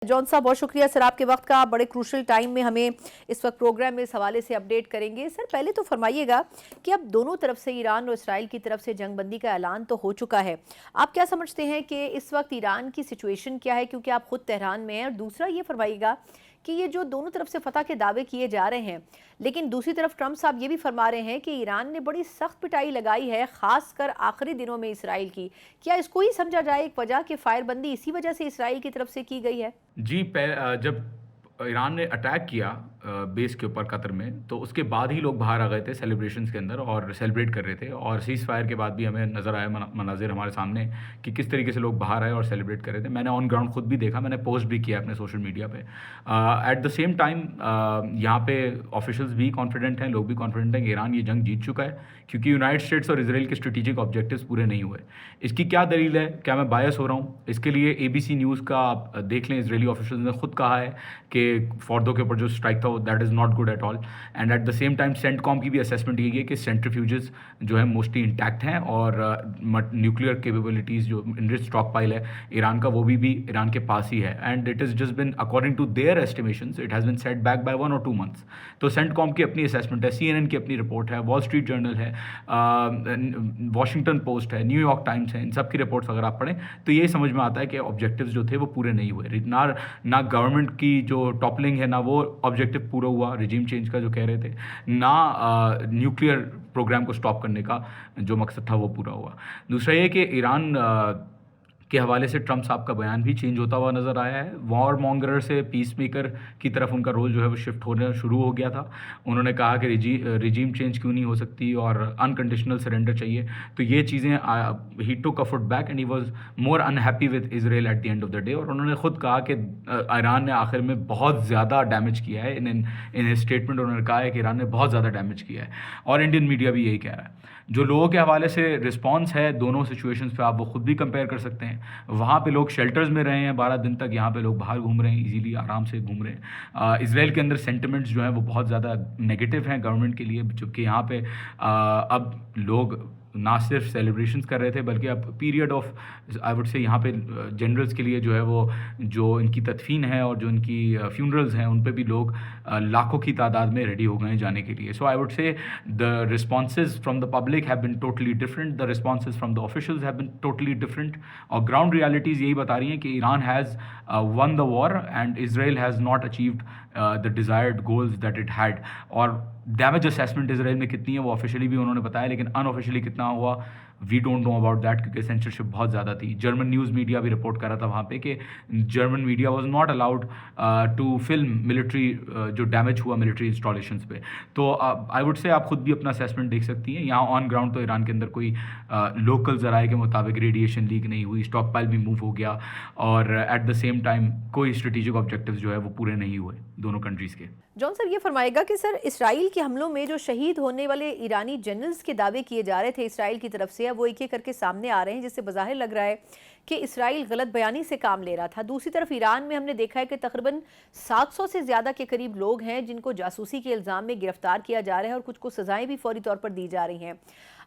John साहब, बहुत शुक्रिया सर आपके वक्त का। बड़े क्रूशल टाइम में हमें इस वक्त प्रोग्राम में इस हवाले से अपडेट करेंगे। सर पहले तो फरमाइएगा कि अब दोनों तरफ से, ईरान और इसराइल की तरफ से जंगबंदी का ऐलान तो हो चुका है। आप क्या समझते हैं कि इस वक्त ईरान की सिचुएशन क्या है, क्योंकि आप खुद तेहरान में हैं? और दूसरा ये फरमाइएगा कि ये जो दोनों तरफ से फतह के दावे किए जा रहे हैं, लेकिन दूसरी तरफ ट्रंप साहब ये भी फरमा रहे हैं कि ईरान ने बड़ी सख्त पिटाई लगाई है, खासकर आखिरी दिनों में इसराइल की। क्या इसको ही समझा जाए एक वजह कि फायरबंदी इसी वजह से इसराइल की तरफ से की गई है? जी, जब ईरान ने अटैक किया बेस के ऊपर कतर में, तो उसके बाद ही लोग बाहर आ गए थे सेलिब्रेशंस के अंदर और सेलिब्रेट कर रहे थे। और सीज़ फायर के बाद भी हमें नज़र आया मनाज़िर हमारे सामने कि किस तरीके से लोग बाहर आए और सेलिब्रेट कर रहे थे। मैंने ऑन ग्राउंड खुद भी देखा, मैंने पोस्ट भी किया अपने सोशल मीडिया पे। एट द सेम टाइम यहाँ पे ऑफिशियल्स भी कॉन्फिडेंट हैं, लोग भी कॉन्फिडेंट हैं कि ईरान ये जंग जीत चुका है, क्योंकि यूनाइटेड स्टेट्स और इसराइल के स्ट्रेटेजिक ऑब्जेक्टिव्स पूरे नहीं हुए। इसकी क्या दलील है? क्या मैं बायस हो रहा हूँ? इसके लिए ABC न्यूज़ का आप देख लें। इसराइली ऑफिशियल्स ने खुद कहा है कि फॉर्दो के ऊपर जो स्ट्राइक था that is not good at all. And at the same time CENTCOM की भी असेसमेंट यही है कि सेंट्रीफ्यूजेस जो है मोस्टली इंटैक्ट हैं, और न्यूक्लियर कैपेबिलिटीज़ जो इनरिच स्टॉक पाइल है ईरान का, वो भी ईरान के पास ही है। And it is just been according to their estimations, it has been set back by 1 or 2 months। तो सेंटकॉम की अपनी असेसमेंट है, CNN की अपनी रिपोर्ट है, वॉल स्ट्रीट जर्नल है, वॉशिंगटन पोस्ट है, न्यूयॉर्क टाइम्स है। इन सब की रिपोर्ट्स अगर आप पढ़ें तो ये समझ में आता है कि ऑब्जेक्टिव्स जो थे वो पूरे नहीं हुए। ना गवर्नमेंट की जो टॉपलिंग है, ना वो ऑब्जेक्टिव पूरा हुआ रिजीम चेंज का जो कह रहे थे, ना न्यूक्लियर प्रोग्राम को स्टॉप करने का जो मकसद था वो पूरा हुआ। दूसरा ये कि ईरान के हवाले से ट्रंप साहब का बयान भी चेंज होता हुआ नज़र आया है। वॉर मॉन्गरर से पीस मेकर की तरफ उनका रोल जो है वो शिफ्ट होना शुरू हो गया था। उन्होंने कहा कि रिजीम चेंज क्यों नहीं हो सकती और अनकंडीशनल सरेंडर चाहिए। तो ये चीज़ें he took a foot back and he was more unhappy with Israel at the end of the day. और उन्होंने खुद कहा कि ईरान ने आखिर में बहुत ज़्यादा डैमेज किया है। इन स्टेटमेंट उन्होंने कहा है कि ईरान ने बहुत ज़्यादा डैमेज किया है, और इंडियन मीडिया भी यही कह रहा है। जो लोगों के हवाले से रिस्पॉन्स है दोनों सिचुएशंस पे, आप वो खुद भी कंपेयर कर सकते हैं। वहाँ पे लोग शेल्टर्स में रहे हैं 12 दिन तक, यहाँ पे लोग बाहर घूम रहे हैं, इजीली आराम से घूम रहे हैं। इसराइल के अंदर सेंटिमेंट्स जो हैं वो बहुत ज़्यादा नेगेटिव हैं गवर्नमेंट के लिए, जबकि यहाँ पे अब लोग ना सिर्फ सेलिब्रेशंस कर रहे थे, बल्कि अब पीरियड ऑफ, आई वुड से, यहाँ पे जनरल्स के लिए जो है वो जो इनकी तदफीन है और जो इनकी फ्यूनरल्स हैं उन पे भी लोग लाखों की तादाद में रेडी हो गए हैं जाने के लिए। So I would say the responses from the public have been totally different, the responses from the officials have been totally different. और ग्राउंड रियलिटीज़ यही बता रही हैं कि Iran has won the war and Israel has not achieved the desired goals that it had. और damage assessment Israel में कितनी है वो ऑफिशियली भी उन्होंने बताया, लेकिन अनऑफिशियली कितना हुआ we don't know about that, क्योंकि सेंसरशिप बहुत ज़्यादा थी। जर्मन न्यूज़ मीडिया भी रिपोर्ट कर रहा था वहाँ पे कि German media was not allowed to film military जो डैमेज हुआ मिलिट्री इंस्टॉलेशंस पे। तो आई वुड से आप खुद भी अपना असेसमेंट देख सकती हैं। यहाँ ऑन ग्राउंड तो ईरान के अंदर कोई लोकल ज़राए के मुताबिक रेडिएशन लीक नहीं हुई, स्टॉक पाइल भी मूव हो गया, और एट द सेम टाइम कोई स्ट्रेटेजिक ऑब्जेक्टिव्स जो है वो पूरे नहीं हुए दोनों कंट्रीज़ के। जॉन सर, ये फरमाएगा कि सर इसराइल के हमलों में जो शहीद होने वाले ईरानी जनरल्स के दावे किए जा रहे थे इसराइल की तरफ से, अब वो एक एक करके सामने आ रहे हैं, जिससे बज़ाहिर लग रहा है कि इसराइल गलत बयानी से काम ले रहा था। दूसरी तरफ ईरान में हमने देखा है कि तकरीबन 700 से ज़्यादा के करीब लोग हैं जिनको जासूसी के इल्ज़ाम में गिरफ्तार किया जा रहा है, और कुछ को सज़ाएं भी फौरी तौर पर दी जा रही हैं।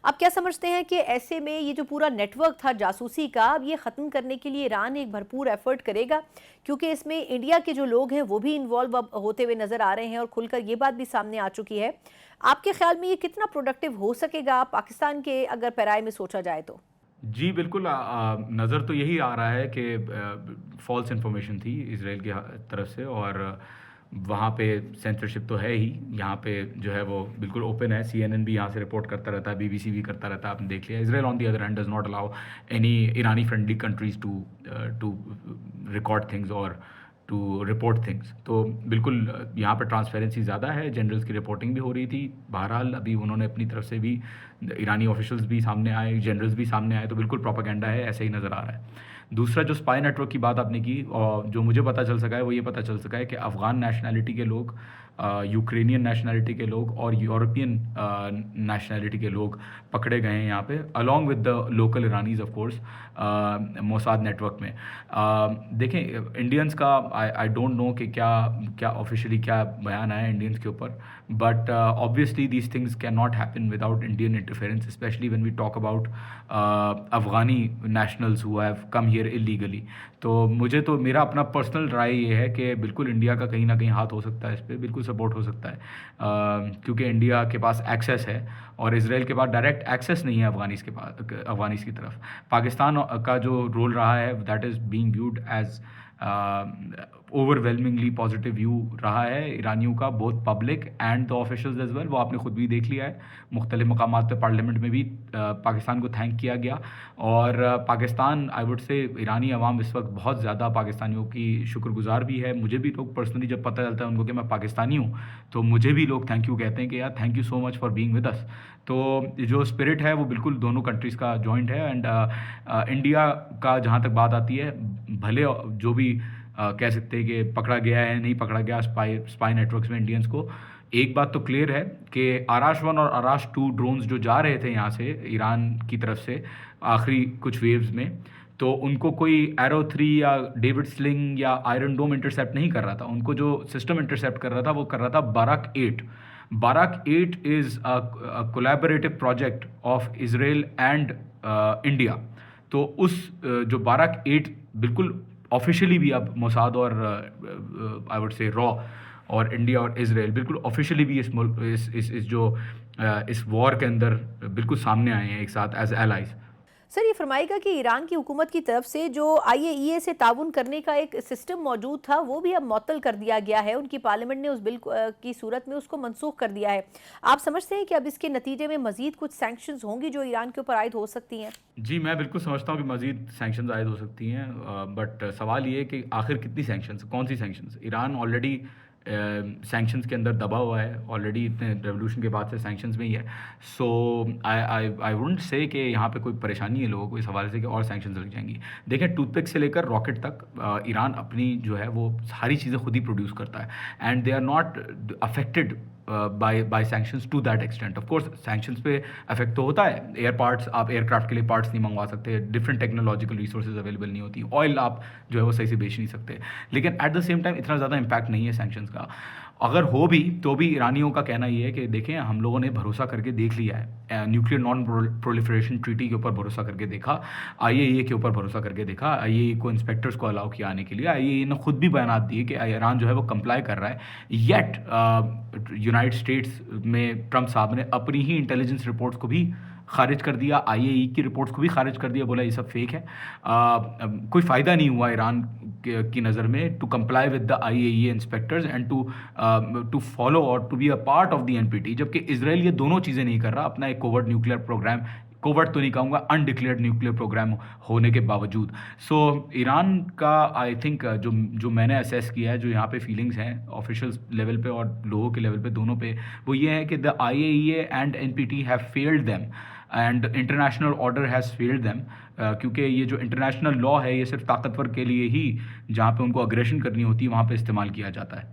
आप क्या समझते हैं कि ऐसे में ये जो पूरा नेटवर्क था जासूसी का, अब ये ख़त्म करने के लिए ईरान एक भरपूर एफर्ट करेगा? क्योंकि इसमें इंडिया के जो लोग हैं वो भी इन्वॉल्व होते हुए नज़र आ रहे हैं, और खुलकर ये बात भी सामने आ चुकी है। आपके ख्याल में ये कितना प्रोडक्टिव हो सकेगा पाकिस्तान के अगर पैराए में सोचा जाए तो? जी बिल्कुल, नज़र तो यही आ रहा है कि फॉल्स इन्फॉर्मेशन थी इसराइल की तरफ से, और वहाँ पे सेंसरशिप तो है ही। यहाँ पे जो है वो बिल्कुल ओपन है। CNN भी यहाँ से रिपोर्ट करता रहता है, BBC भी करता रहता है, आपने देख लिया। Israel on the other hand does not allow any Iranian friendly countries to record things और टू रिपोर्ट थिंग्स। तो बिल्कुल यहाँ पर ट्रांसपेरेंसी ज़्यादा है, जनरल्स की रिपोर्टिंग भी हो रही थी। बहरहाल अभी उन्होंने अपनी तरफ से भी, ईरानी ऑफिशियल्स भी सामने आए, जनरल्स भी सामने आए, तो बिल्कुल प्रोपेगेंडा है, ऐसे ही नज़र आ रहा है। दूसरा, जो स्पाई नेटवर्क की बात आपने की, और जो मुझे पता चल सका है वो ये पता चल सका है कि अफ़गान नेशनैलिटी के लोग, यूक्रेनियन नेशनैलिटी के लोग और यूरोपियन नेशनैलिटी के लोग पकड़े गए हैं यहाँ पे, along with the local Iranis of course, Mossad network में। देखें, इंडियंस का आई डोंट नो कि क्या ऑफिशियली क्या बयान आया इंडियंस के ऊपर, but obviously these things can not happen without Indian interference, specially when we talk about Afghani nationals who have come here illegally. तो मुझे तो मेरा अपना पर्सनल राय ये है कि बिल्कुल इंडिया का कहीं ना कहीं हाथ हो सकता है इस पर, बिल्कुल सपोर्ट हो सकता है, क्योंकि इंडिया के पास एक्सेस है और इसराइल के पास डायरेक्ट एक्सेस नहीं है अफगानिस की तरफ। पाकिस्तान का जो रोल रहा है that is being viewed as overwhelmingly positive view रहा है ईरानियों का, both public and the officials as well. वो आपने खुद भी देख लिया है, मुख्तलिफ मकामात पे पार्लियामेंट में भी पाकिस्तान को थैंक किया गया। और पाकिस्तान आई वुड से ईरानी अवाम इस वक्त बहुत ज़्यादा पाकिस्तानियों की शुक्रगुजार भी है। मुझे भी लोग पर्सनली जब पता चलता है उनको कि मैं पाकिस्तानी हूँ, तो मुझे भी लोग थैंक यू कहते हैं कि यार thank you so much for being with us. तो जो स्पिरिट है वो बिल्कुल दोनों कंट्रीज़ का जॉइंट है। एंड इंडिया का जहाँ तक बात आती है, भले जो भी कह सकते हैं कि पकड़ा गया है नहीं पकड़ा गया स्पाई नेटवर्क्स में इंडियंस को, एक बात तो क्लियर है कि आराश 1 और आराश 2 ड्रोन्स जो जा रहे थे यहाँ से ईरान की तरफ से आखिरी कुछ वेव्स में, तो उनको कोई एरो 3 या डेविड स्लिंग या आयरन डोम इंटरसेप्ट नहीं कर रहा था। उनको जो सिस्टम इंटरसेप्ट कर रहा था वो कर रहा था Barak 8। Barak 8 is a collaborative project of Israel and India. तो उस जो बाराक 8 बिल्कुल ऑफिशियली भी अब मोसाद और आई वुड से रॉ और इंडिया और इजराइल बिल्कुल ऑफिशियली भी इस मुल्क इस वॉर के अंदर बिल्कुल सामने आए हैं एक साथ एज एलाइज। सर, ये फरमाइएगा कि ईरान की हुकूमत की तरफ से जो IAEA से ताउन करने का एक सिस्टम मौजूद था वो भी अब मअतल कर दिया गया है। उनकी पार्लियामेंट ने उस बिल की सूरत में उसको मनसूख कर दिया है। आप समझते हैं कि अब इसके नतीजे में मजीद कुछ सैंक्शंस होंगी जो ईरान के ऊपर आयद हो सकती हैं? जी, मैं बिल्कुल समझता हूँ कि मज़ीद सैंक्शंस आयद हो सकती हैं, बट सवाल ये है कि आखिर कितनी सैंक्शंस, कौन सी सैंक्शंस। ईरान ऑलरेडी सैंक्शंस के अंदर दबा हुआ है, ऑलरेडी इतने रेवोल्यूशन के बाद से सैंक्शंस में ही है। सो आई वुडंट से कि यहाँ पे कोई परेशानी है लोगों को इस हवाले से कि और सैंक्शंस लग जाएंगी। देखें, टूथपिक से लेकर रॉकेट तक ईरान अपनी जो है वो सारी चीज़ें खुद ही प्रोड्यूस करता है and they are not affected by sanctions to that extent. Of course sanctions पे इफेक्ट तो होता है, एयर पार्ट्स, आप एयरक्राफ्ट के लिए पार्ट्स नहीं मंगवा सकते, डिफरेंट टेक्नोलॉजिकल रिसोर्सेज अवेलेबल नहीं होती, ऑयल आप जो है वो सही से बेच नहीं सकते, लेकिन एट द सेम टाइम इतना ज़्यादा इम्पैक्ट नहीं है सैंक्शंस का। अगर हो भी तो भी ईरानियों का कहना ये है कि देखें, हम लोगों ने भरोसा करके देख लिया है, न्यूक्लियर नॉन प्रोलिफरेशन ट्रीटी के ऊपर भरोसा करके देखा, IAEA के ऊपर भरोसा करके देखा, IAEA को इंस्पेक्टर्स को अलाउ किया आने के लिए, IAEA ने खुद भी बयानात दिए कि ईरान जो है वो कंप्लाई कर रहा है। येट यूनाइटेड स्टेट्स में ट्रंप साहब ने अपनी ही इंटेलिजेंस रिपोर्ट्स को भी खारिज कर दिया, IAEA की रिपोर्ट्स को भी खारिज कर दिया, बोला ये सब फेक है। कोई फ़ायदा नहीं हुआ ईरान की नज़र में to comply with the IAEA inspectors and to follow और to be a part of the NPT, जबकि इसराइल ये दोनों चीज़ें नहीं कर रहा। अपना एक कोवर्ट न्यूक्लियर प्रोग्राम, कोवर्ट तो नहीं कहूँगा, अनडिक्लेयर्ड न्यूक्लियर प्रोग्राम होने के बावजूद। सो ईरान का आई थिंक जो मैंने असेस किया है, जो यहाँ पे फीलिंग्स हैं ऑफिशियल लेवल पे और लोगों के लेवल पे दोनों पे, वो ये है कि the IAEA and NPT have failed them and international order has failed them, क्योंकि ये जो इंटरनेशनल लॉ है ये सिर्फ ताकतवर के लिए ही, जहाँ पे उनको अग्रेशन करनी होती है वहाँ पे इस्तेमाल किया जाता है।